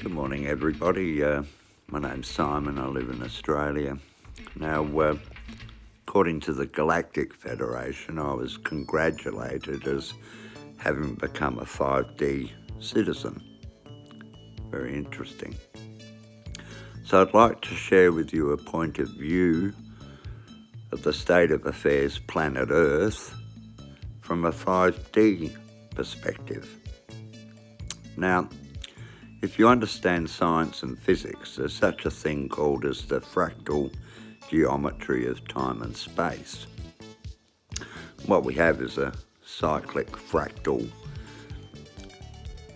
Good morning, everybody. My name's Simon. I live in Australia. Now, according to the Galactic Federation, I was congratulated as having become a 5D citizen. Very interesting. So I'd like to share with you a point of view of the state of affairs planet Earth from a 5D perspective. Now, if you understand science and physics, there's such a thing called as the fractal geometry of time and space. What we have is a cyclic fractal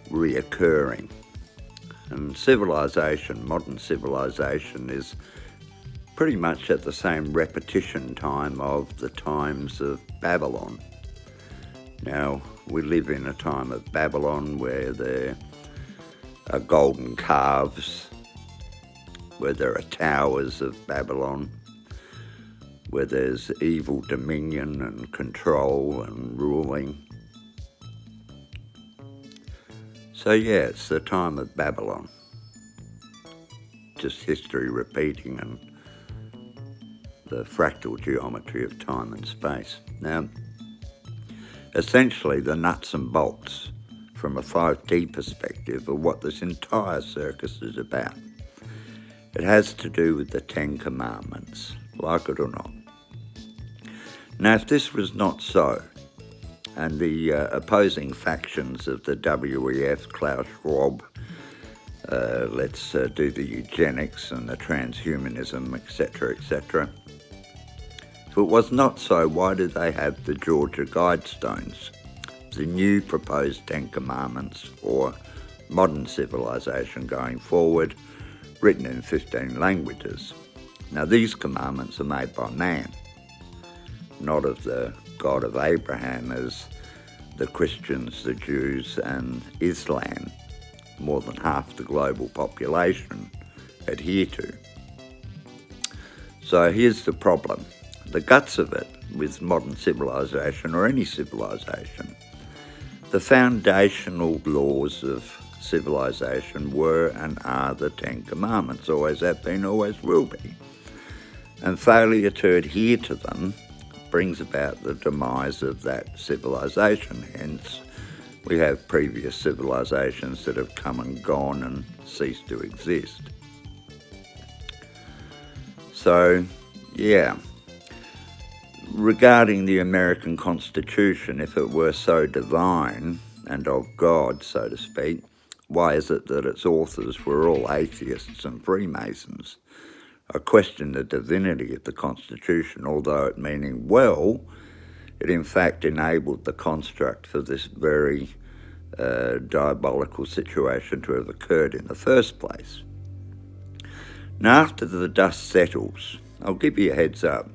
reoccurring. And civilization, modern civilization, is pretty much at the same repetition time of the times of Babylon. Now, we live in a time of Babylon where there are golden calves, where there are towers of Babylon, where there's evil dominion and control and ruling. So yeah, it's the time of Babylon. Just history repeating and the fractal geometry of time and space. Now, essentially the nuts and bolts from a 5D perspective of what this entire circus is about. It has to do with the 10 Commandments, like it or not. Now, if this was not so, and the opposing factions of the WEF, Klaus Schwab, let's do the eugenics and the transhumanism, etc., if it was not so, why do they have the Georgia Guidestones, the new proposed 10 Commandments for modern civilization going forward, written in 15 languages? Now, these commandments are made by man, not of the God of Abraham as the Christians, the Jews, and Islam, more than half the global population, adhere to. So here's the problem. The guts of it with modern civilization, or any civilization, the foundational laws of civilization were and are the 10 Commandments, always have been, always will be. And failure to adhere to them brings about the demise of that civilization. Hence, we have previous civilizations that have come and gone and ceased to exist. So, yeah. Regarding the American Constitution, if it were so divine and of God, so to speak, why is it that its authors were all atheists and Freemasons? I question the divinity of the Constitution, although it meaning well, it in fact enabled the construct for this very diabolical situation to have occurred in the first place. Now, after the dust settles, I'll give you a heads up.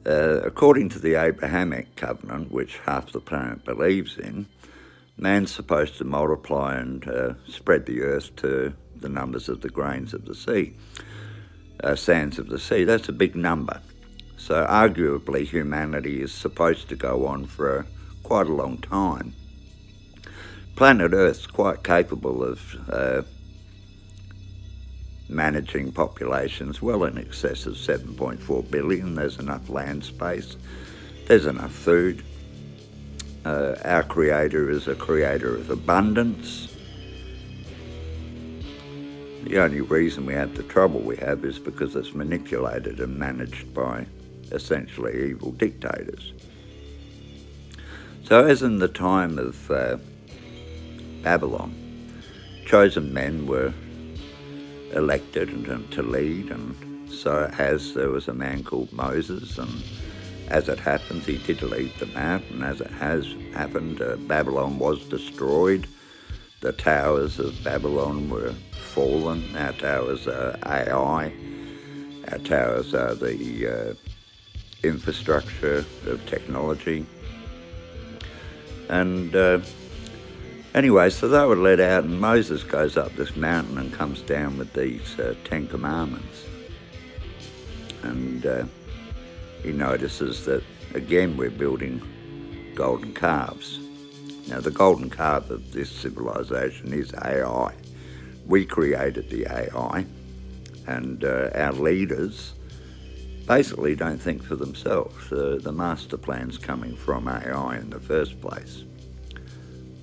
According to the Abrahamic covenant, which half the planet believes in, man's supposed to multiply and spread the earth to the numbers of the grains of the sea, sands of the sea. That's a big number. So arguably humanity is supposed to go on for quite a long time. Planet Earth's quite capable of managing populations well in excess of 7.4 billion. There's enough land space. There's enough food. Our Creator is a creator of abundance. The only reason we have the trouble we have is because it's manipulated and managed by essentially evil dictators. So as in the time of Babylon, chosen men were elected and to lead, and so as there was a man called Moses, and as it happens, he did lead them out, and as it has happened, Babylon was destroyed. The towers of Babylon were fallen. Our towers are AI. Our towers are the infrastructure of technology. And anyway, so they were led out, and Moses goes up this mountain and comes down with these 10 Commandments. And he notices that, again, we're building golden calves. Now, the golden calf of this civilization is AI, We created the AI, and our leaders basically don't think for themselves. The master plan's coming from AI in the first place.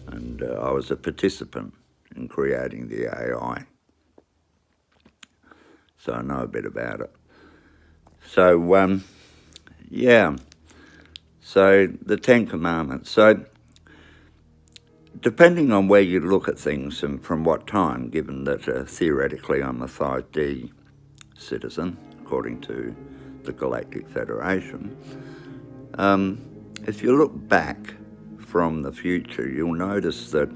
And I was a participant in creating the AI, so I know a bit about it. So, yeah, so the Ten Commandments. So depending on where you look at things and from what time, given that theoretically I'm a 5D citizen, according to the Galactic Federation, if you look back from the future, you'll notice that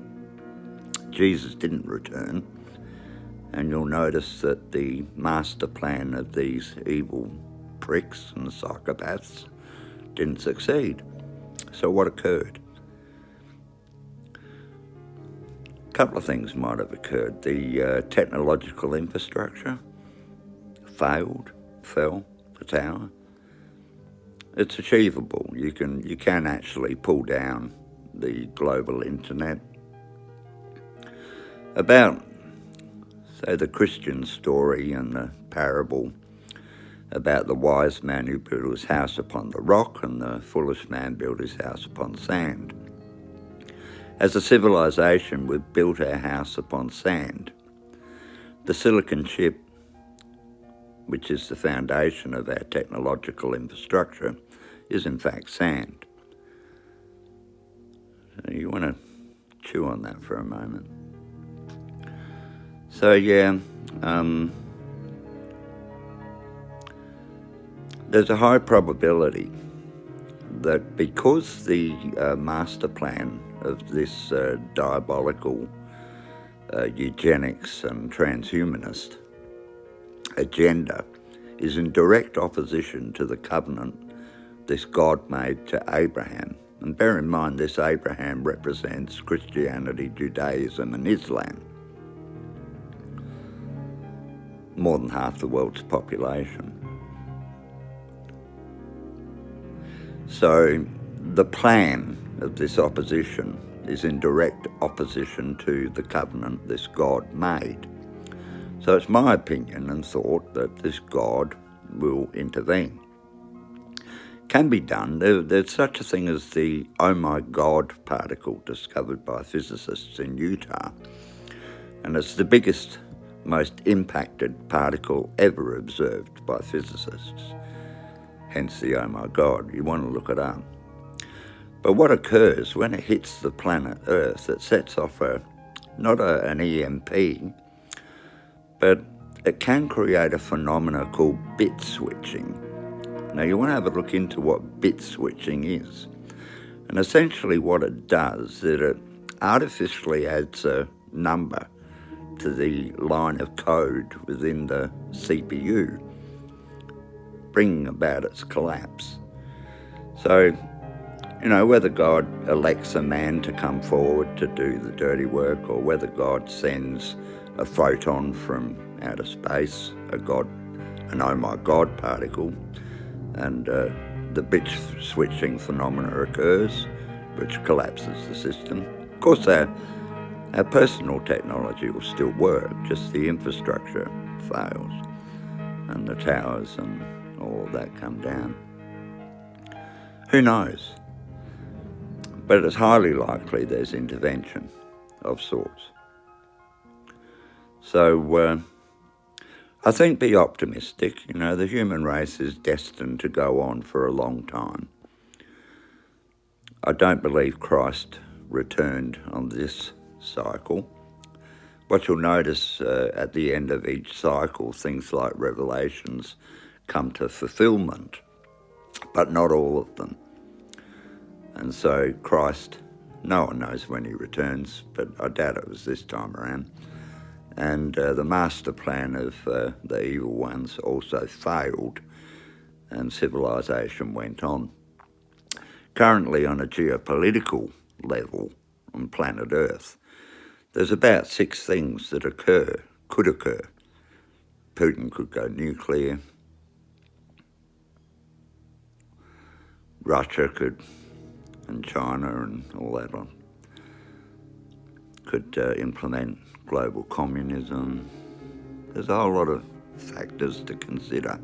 Jesus didn't return, and you'll notice that the master plan of these evil pricks and psychopaths didn't succeed. So what occurred? A couple of things might have occurred. The technological infrastructure fell, the tower. It's achievable. You can actually pull down the global internet. About, say, the Christian story and the parable about the wise man who built his house upon the rock and the foolish man built his house upon sand. As a civilization, we've built our house upon sand. The silicon chip, which is the foundation of our technological infrastructure, is in fact sand. So you want to chew on that for a moment. So yeah, there's a high probability that because the master plan of this diabolical eugenics and transhumanist agenda is in direct opposition to the covenant this God made to Abraham. And bear in mind, this Abraham represents Christianity, Judaism and Islam, more than half the world's population. So the plan of this opposition is in direct opposition to the covenant this God made. So it's my opinion and thought that this God will intervene. Can be done. There's such a thing as the oh my God particle discovered by physicists in Utah. And it's the biggest, most impacted particle ever observed by physicists. Hence the oh my God. You want to look it up. But what occurs when it hits the planet Earth, it sets off an EMP, but it can create a phenomena called bit switching. Now you want to have a look into what bit switching is. And essentially what it does is it artificially adds a number to the line of code within the CPU, bringing about its collapse. So, whether God elects a man to come forward to do the dirty work, or whether God sends a photon from outer space, an oh my God particle, and the bit switching phenomena occurs, which collapses the system. Of course, our personal technology will still work, just the infrastructure fails, and the towers and all of that come down. Who knows? But it's highly likely there's intervention of sorts. So I think be optimistic. The human race is destined to go on for a long time. I don't believe Christ returned on this cycle. What you'll notice at the end of each cycle, things like revelations come to fulfillment, but not all of them. And so Christ, no one knows when he returns, but I doubt it was this time around. And the master plan of the evil ones also failed, and civilization went on. Currently, on a geopolitical level on planet Earth, there's about 6 things that could occur. Putin could go nuclear. Russia could, and China and all that could implement global communism. There's a whole lot of factors to consider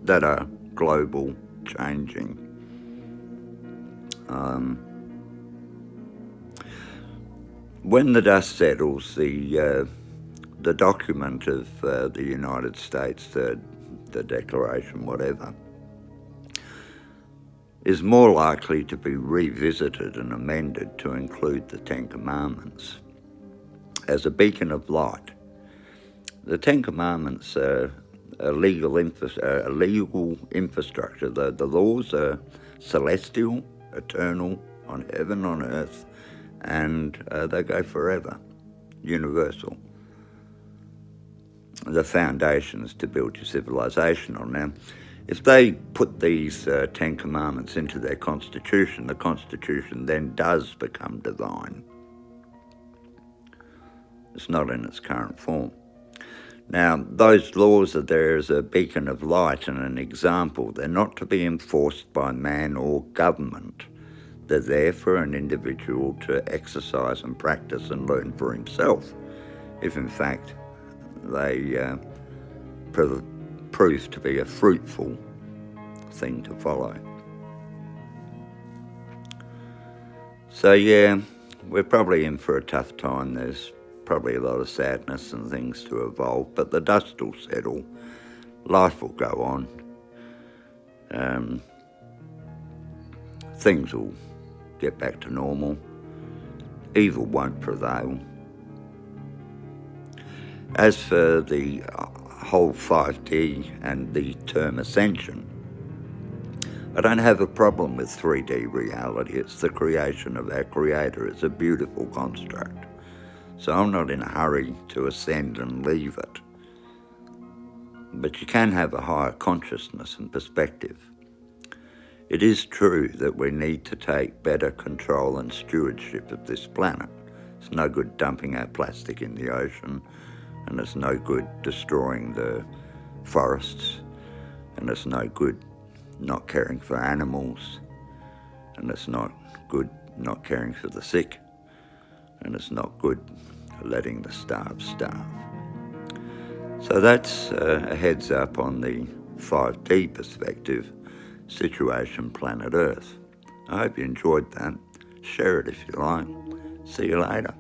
that are global changing. When the dust settles, the document of the United States, the Declaration, whatever, is more likely to be revisited and amended to include the Ten Commandments as a beacon of light. The Ten Commandments are a legal infrastructure. The laws are celestial, eternal, on heaven, on earth, and they go forever, universal. The foundations to build your civilization on. Now, if they put these Ten Commandments into their constitution, the constitution then does become divine. It's not in its current form. Now, those laws are there as a beacon of light and an example. They're not to be enforced by man or government. They're there for an individual to exercise and practice and learn for himself, if in fact they prove to be a fruitful thing to follow. So yeah, we're probably in for a tough time. There's probably a lot of sadness and things to evolve, but the dust will settle. Life will go on. Things will get back to normal. Evil won't prevail. As for the whole 5D and the term ascension, I don't have a problem with 3D reality. It's the creation of our Creator. It's a beautiful construct. So I'm not in a hurry to ascend and leave it. But you can have a higher consciousness and perspective. It is true that we need to take better control and stewardship of this planet. It's no good dumping our plastic in the ocean, and it's no good destroying the forests, and it's no good not caring for animals, and it's not good not caring for the sick, and it's not good letting the starve. So that's a heads up on the 5D perspective, situation planet Earth. I hope you enjoyed that. Share it if you like. See you later.